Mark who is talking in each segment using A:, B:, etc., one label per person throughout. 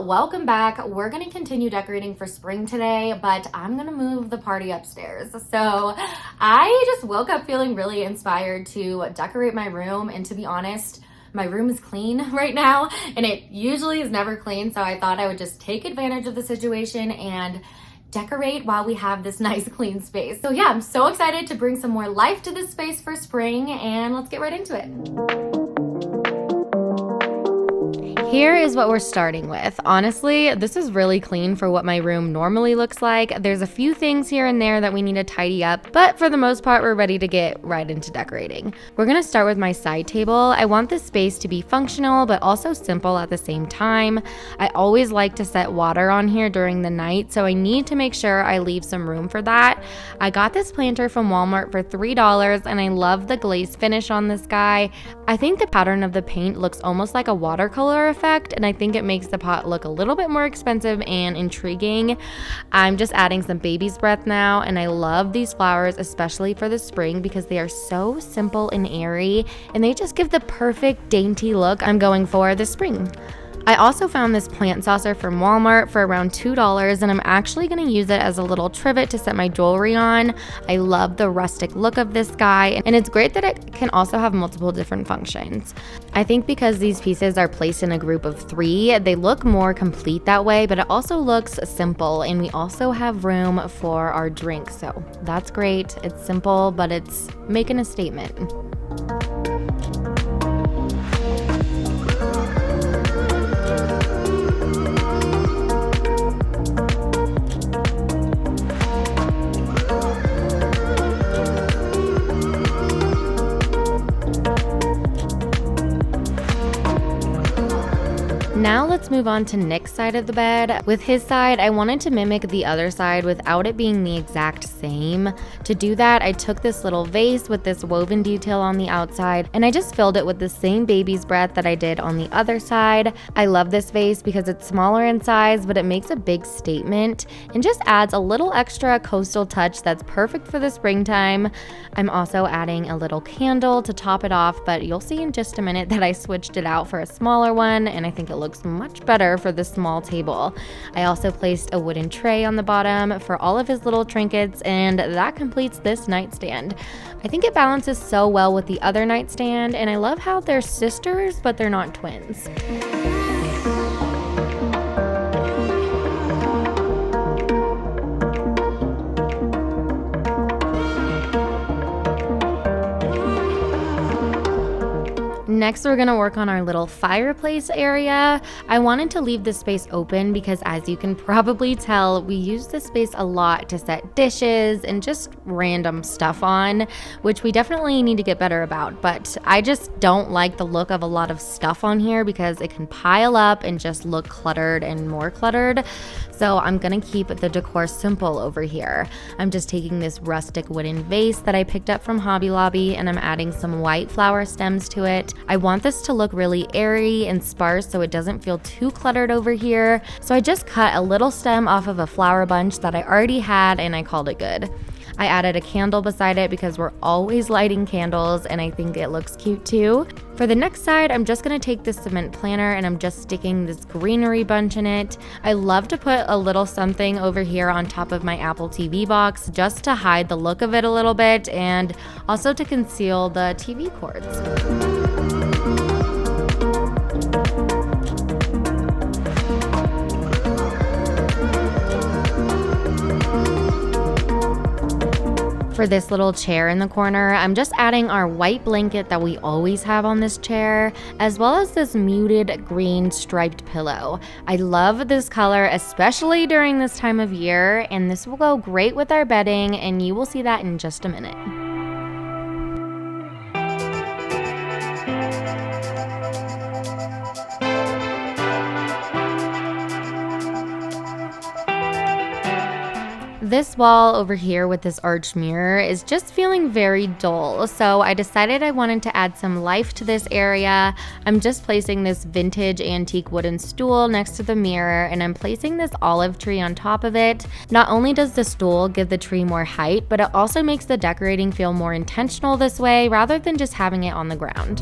A: welcome back. We're gonna continue decorating for spring today, but I'm gonna move the party upstairs. So I just woke up feeling really inspired to decorate my room, and to be honest, my room is clean right now, and it usually is never clean, so I thought I would just take advantage of the situation and decorate while we have this nice clean space. So yeah, I'm so excited to bring some more life to this space for spring, and let's get right into it. Here is what we're starting with. Honestly, this is really clean for what my room normally looks like. There's a few things here and there that we need to tidy up, but for the most part, we're ready to get right into decorating. We're gonna start with my side table. I want this space to be functional, but also simple at the same time. I always like to set water on here during the night, so I need to make sure I leave some room for that. I got this planter from Walmart for $3, and I love the glaze finish on this guy. I think the pattern of the paint looks almost like a watercolor effect, and I think it makes the pot look a little bit more expensive and intriguing. I'm just adding some baby's breath now, and I love these flowers, especially for the spring, because they are so simple and airy, and they just give the perfect dainty look I'm going for this spring. I also found this plant saucer from Walmart for around $2, and I'm actually going to use it as a little trivet to set my jewelry on. I love the rustic look of this guy, and it's great that it can also have multiple different functions. I think because these pieces are placed in a group of 3, they look more complete that way, but it also looks simple, and we also have room for our drink, so that's great. It's simple, but it's making a statement. Now let's move on to Nick's side of the bed. With his side, I wanted to mimic the other side without it being the exact same. To do that, I took this little vase with this woven detail on the outside, and I just filled it with the same baby's breath that I did on the other side. I love this vase because it's smaller in size, but it makes a big statement and just adds a little extra coastal touch that's perfect for the springtime. I'm also adding a little candle to top it off, but you'll see in just a minute that I switched it out for a smaller one, and I think it looks much better for this small table. I also placed a wooden tray on the bottom for all of his little trinkets, and that completes this nightstand. I think it balances so well with the other nightstand, and I love how they're sisters, but they're not twins. Next, we're gonna work on our little fireplace area. I wanted to leave this space open because, as you can probably tell, we use this space a lot to set dishes and just random stuff on, which we definitely need to get better about. But I just don't like the look of a lot of stuff on here because it can pile up and just look cluttered and more cluttered. So I'm gonna keep the decor simple over here. I'm just taking this rustic wooden vase that I picked up from Hobby Lobby, and I'm adding some white flower stems to it. I want this to look really airy and sparse so it doesn't feel too cluttered over here. So I just cut a little stem off of a flower bunch that I already had, and I called it good. I added a candle beside it because we're always lighting candles, and I think it looks cute too. For the next side, I'm just gonna take this cement planter and I'm just sticking this greenery bunch in it. I love to put a little something over here on top of my Apple TV box just to hide the look of it a little bit, and also to conceal the TV cords. For this little chair in the corner, I'm just adding our white blanket that we always have on this chair, as well as this muted green striped pillow. I love this color, especially during this time of year, and this will go great with our bedding, and you will see that in just a minute. This wall over here with this arched mirror is just feeling very dull, so I decided I wanted to add some life to this area. I'm just placing this vintage antique wooden stool next to the mirror, and I'm placing this olive tree on top of it. Not only does the stool give the tree more height, but it also makes the decorating feel more intentional this way rather than just having it on the ground.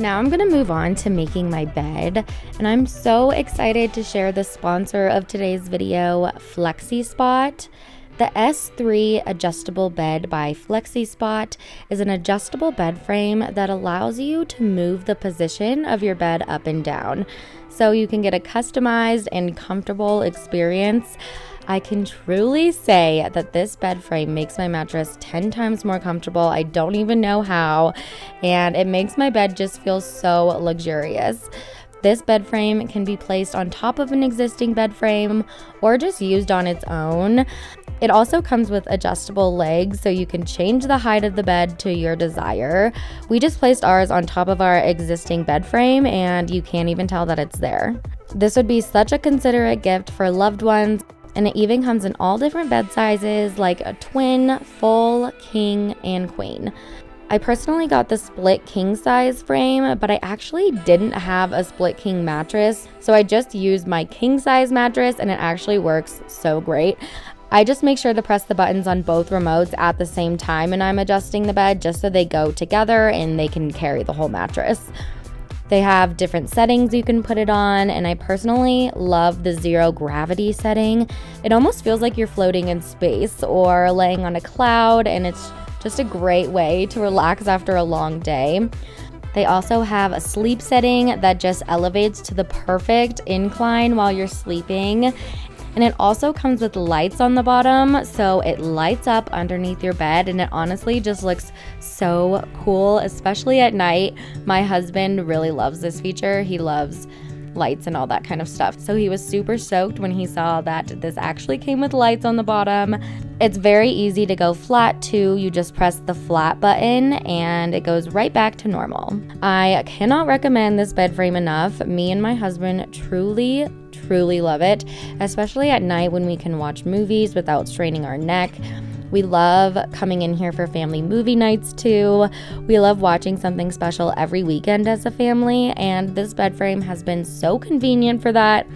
A: Now I'm gonna move on to making my bed, and I'm so excited to share the sponsor of today's video, FlexiSpot. The S3 adjustable bed by FlexiSpot is an adjustable bed frame that allows you to move the position of your bed up and down, so you can get a customized and comfortable experience. I can truly say that this bed frame makes my mattress 10 times more comfortable. I don't even know how, and it makes my bed just feel so luxurious. This bed frame can be placed on top of an existing bed frame or just used on its own. It also comes with adjustable legs, so you can change the height of the bed to your desire. We just placed ours on top of our existing bed frame, and you can't even tell that it's there. This would be such a considerate gift for loved ones, and it even comes in all different bed sizes like a twin, full, king, and queen. I personally got the split king size frame, but I actually didn't have a split king mattress, so I just used my king size mattress, and it actually works so great. I just make sure to press the buttons on both remotes at the same time when I'm adjusting the bed, just so they go together and they can carry the whole mattress. They have different settings you can put it on, and I personally love the zero gravity setting. It almost feels like you're floating in space or laying on a cloud, and it's just a great way to relax after a long day. They also have a sleep setting that just elevates to the perfect incline while you're sleeping. And it also comes with lights on the bottom, so it lights up underneath your bed, and it honestly just looks so cool, especially at night. My husband really loves this feature. He loves lights and all that kind of stuff. So he was super stoked when he saw that this actually came with lights on the bottom. It's very easy to go flat too. You just press the flat button and it goes right back to normal. I cannot recommend this bed frame enough. Me and my husband truly love it, especially at night when we can watch movies without straining our neck. We love coming in here for family movie nights too. We love watching something special every weekend as a family, and this bed frame has been so convenient for that.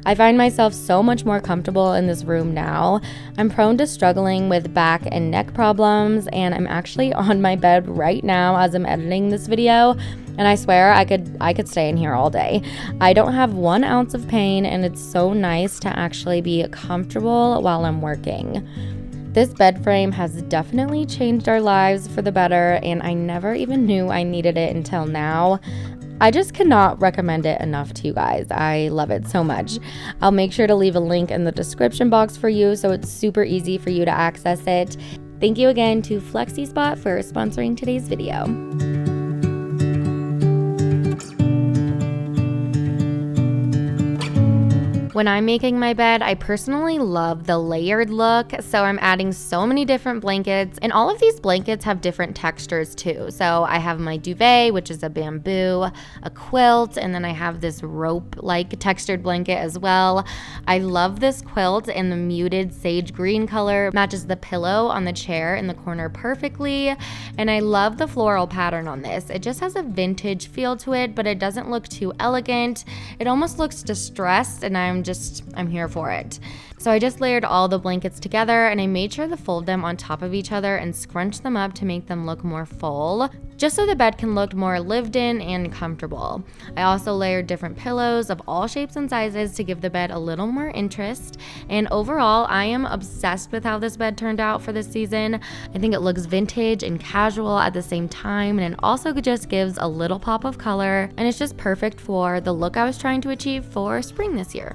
A: I find myself so much more comfortable in this room now. I'm prone to struggling with back and neck problems, and I'm actually on my bed right now as I'm editing this video, and I swear I could stay in here all day. I don't have 1 ounce of pain, and it's so nice to actually be comfortable while I'm working. This bed frame has definitely changed our lives for the better, and I never even knew I needed it until now. I just cannot recommend it enough to you guys. I love it so much. I'll make sure to leave a link in the description box for you, so it's super easy for you to access it. Thank you again to FlexiSpot for sponsoring today's video. When I'm making my bed, I personally love the layered look, so I'm adding so many different blankets, and all of these blankets have different textures too. So I have my duvet, which is a bamboo, a quilt, and then I have this rope-like textured blanket as well. I love this quilt, and the muted sage green color matches the pillow on the chair in the corner perfectly, and I love the floral pattern on this. It just has a vintage feel to it, but it doesn't look too elegant. It almost looks distressed, and I'm here for it. So I just layered all the blankets together, and I made sure to fold them on top of each other and scrunch them up to make them look more full, just so the bed can look more lived in and comfortable. I also layered different pillows of all shapes and sizes to give the bed a little more interest, and overall I am obsessed with how this bed turned out for this season. I think it looks vintage and casual at the same time, and it also just gives a little pop of color, and it's just perfect for the look I was trying to achieve for spring this year.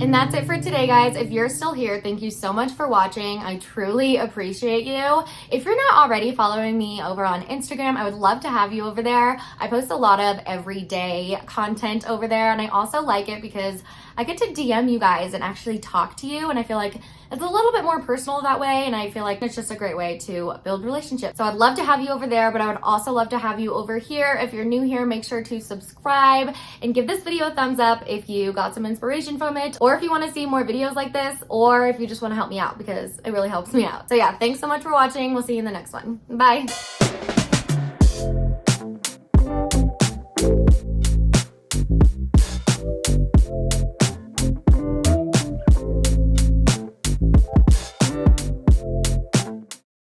A: And that's it for today, guys. If you're still here, thank you so much for watching. I truly appreciate you. If you're not already following me over on Instagram, I would love to have you over there. I post a lot of everyday content over there, and I also like it because I get to DM you guys and actually talk to you, and I feel like it's a little bit more personal that way, and I feel like it's just a great way to build relationships. So I'd love to have you over there, but I would also love to have you over here. If you're new here, make sure to subscribe and give this video a thumbs up if you got some inspiration from it, or if you want to see more videos like this, or if you just want to help me out, because it really helps me out. So yeah, thanks so much for watching. We'll see you in the next one. Bye.